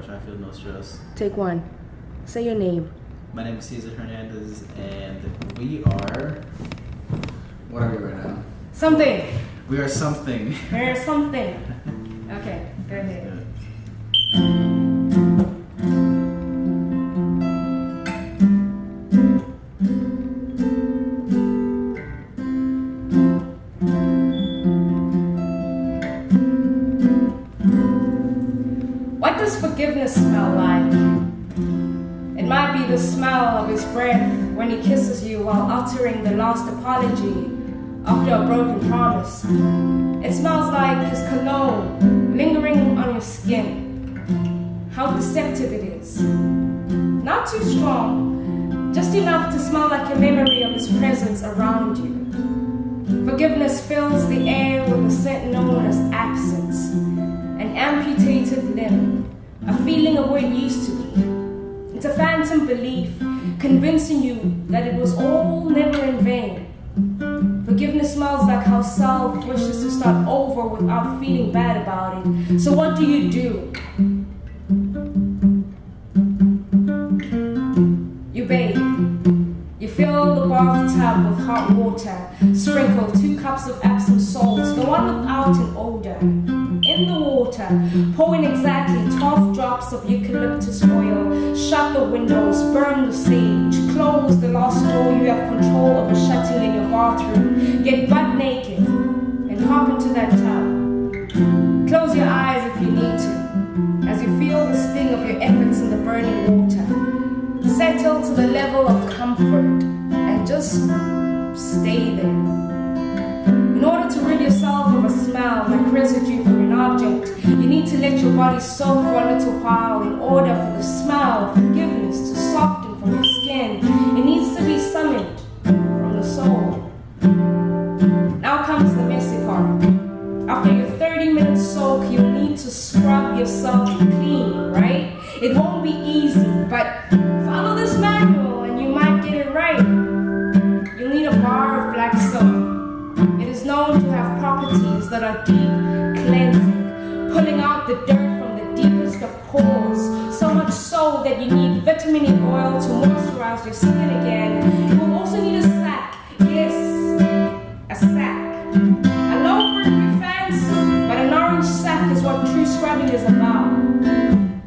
much, I feel no stress. Take one. Say your name. My name is Cesar Hernandez, and we are. What are we right now? Something. We are something. We're something. Okay, go ahead. What does forgiveness smell like? It might be the smell of his breath when he kisses you while uttering the last apology after a broken promise. It smells like his cologne lingering on your skin. How deceptive it is. Not too strong, just enough to smell like a memory of his presence around you. Forgiveness fills the air with a scent known as absence, an amputated limb, a feeling of where it used to be. It's a phantom belief convincing you that it was all never in vain. Forgiveness smells like how self wishes to start over without feeling bad about it. So what do? You bathe. You fill the bathtub with hot water. Sprinkle 2 cups of Epsom salts, the one without an odor. In the water, pour in exactly 12 drops of eucalyptus oil. Shut the windows, burn the sage, close the last door you have control over shutting in your bathroom. Get butt naked and hop into that tub. Close your eyes if you need to, as you feel the sting of your efforts in the burning water. Settle to the level of comfort and just stay there. In order to rid yourself of a smell like residue from an object, you need to let your body soak for a little while in order for the smell of forgiveness to soften from your skin. It needs to be summoned from the soul. Now comes the messy part. After your 30-minute soak, you need to scrub yourself clean, right? It won't be easy, but follow this manual and you might get it right. You'll need a bar of black soap. It is known to have properties that are deep cleansing, pulling out the dirt from the deepest of pores, so much so that you need vitamin E oil to moisturize your skin again. You will also need a sack. Yes, a sack. A loafer would be fancy, but an orange sack is what true scrubbing is about.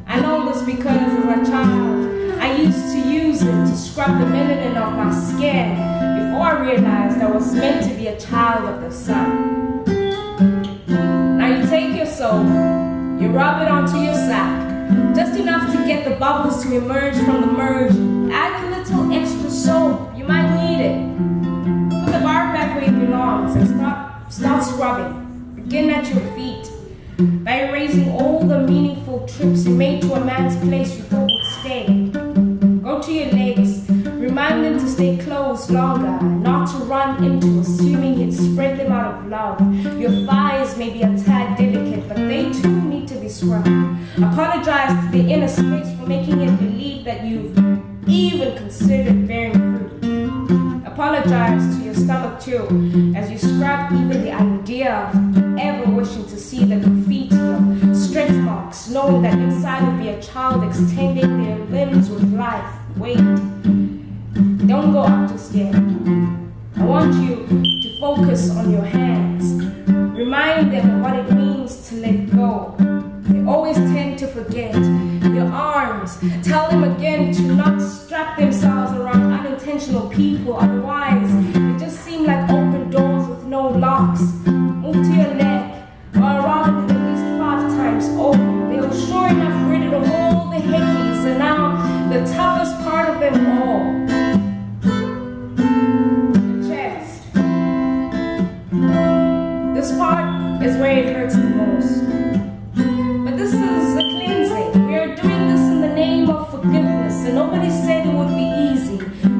I know this because as a child, I used to use it to scrub the melanin off my skin before I realized I was meant to be a child of the sun. Now you take your soap, you rub it onto your sack, just enough to get the bubbles to emerge from the merge. Add a little extra soap, you might need it. Put the bar back where it belongs and start scrubbing. Begin at your feet by erasing all the meaningful trips you made to a man's place you thought would stay. Go to your legs, remind them to stay closed longer, not to run into assuming he'd spread them out of love. Your thighs may be a tad delicate, but they too need to be scrubbed. Apologize to the inner space for making it believe that you've even considered bearing fruit. Apologize to your stomach too, as you scrub even the idea of ever wishing to see the graffiti of stretch marks, knowing that inside would be a child extending their limbs with life. Wait, don't go up just yet. I want you to focus on your hands. Remind them of what it means to let go. They always tend to forget. Your arms, tell them again to not strap themselves around unintentional people, otherwise they just seem like open doors with no locks. Move to your neck, or around it at least 5 times over. They'll sure enough rid it of all the hickeys, and now the toughest part of them all, the chest. This part is where it hurts the most. But this is a cleansing. We are doing this in the name of forgiveness, and nobody said it would be easy.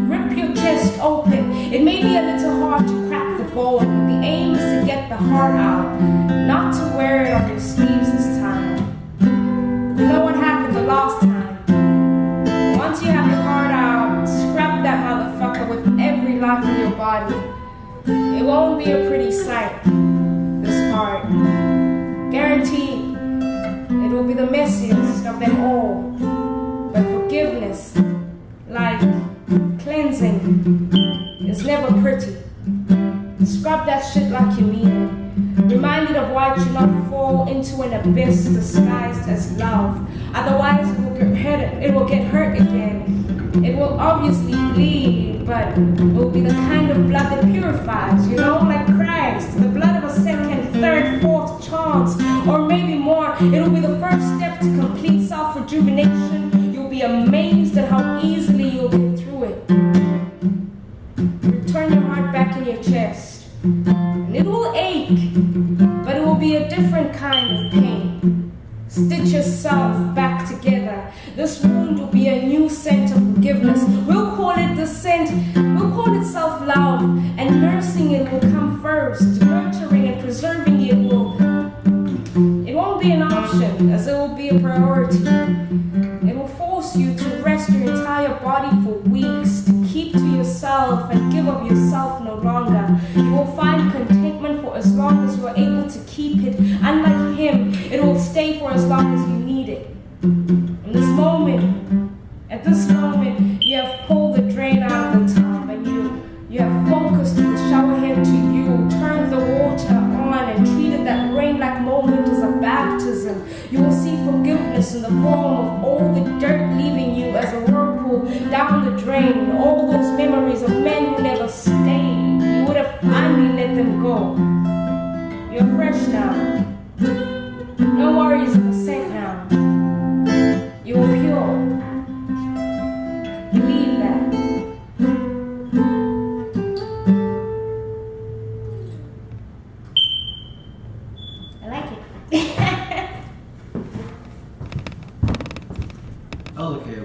Rip your chest open. It may be a little hard to crack the bone, but the aim is to get the heart out, not to wear it on your sleeves this time. You know what happened the last time? Once you have your heart out, scrap that motherfucker with every life in your body. It won't be a pretty sight, this part. Guaranteed, it will be the messiest of them all. But forgiveness, like cleansing, is never pretty. Scrub that shit like you mean it. Reminded of why you not fall into an abyss disguised as love. Otherwise it will get hurt again. It will obviously bleed, but it will be the kind of blood that purifies, you know, like Christ. The blood of a second, third, fourth chance, or maybe more. It will be the first step to complete self-rejuvenation. You'll be amazed at how easily you'll get through it. Return your heart back in your chest. And it will ache, but it will be a different kind of pain. Stitch yourself back together. This wound will be a new scent of forgiveness. We'll call it the scent, we'll call it self-love. And nursing it will come first. Nurturing and preserving it won't be an option, as it will be a priority. It will force you to rest your entire body for weeks, to keep to yourself and give up yourself no longer. You will find contentment for as long as you are able to keep it. Unlike him, it will stay for as long as you need it. At this moment, you have pulled the drain out of the tub and you have focused the shower head to you, turned the water on and treated that rain-like moment as a baptism. You will see forgiveness in the form of all the dirt leaving you as a whirlpool down the drain, all those memories of men who never stayed. You would have finally let them go. You're fresh now. No worries in the scent now. You are pure. Believe that. I like it. Oh, okay.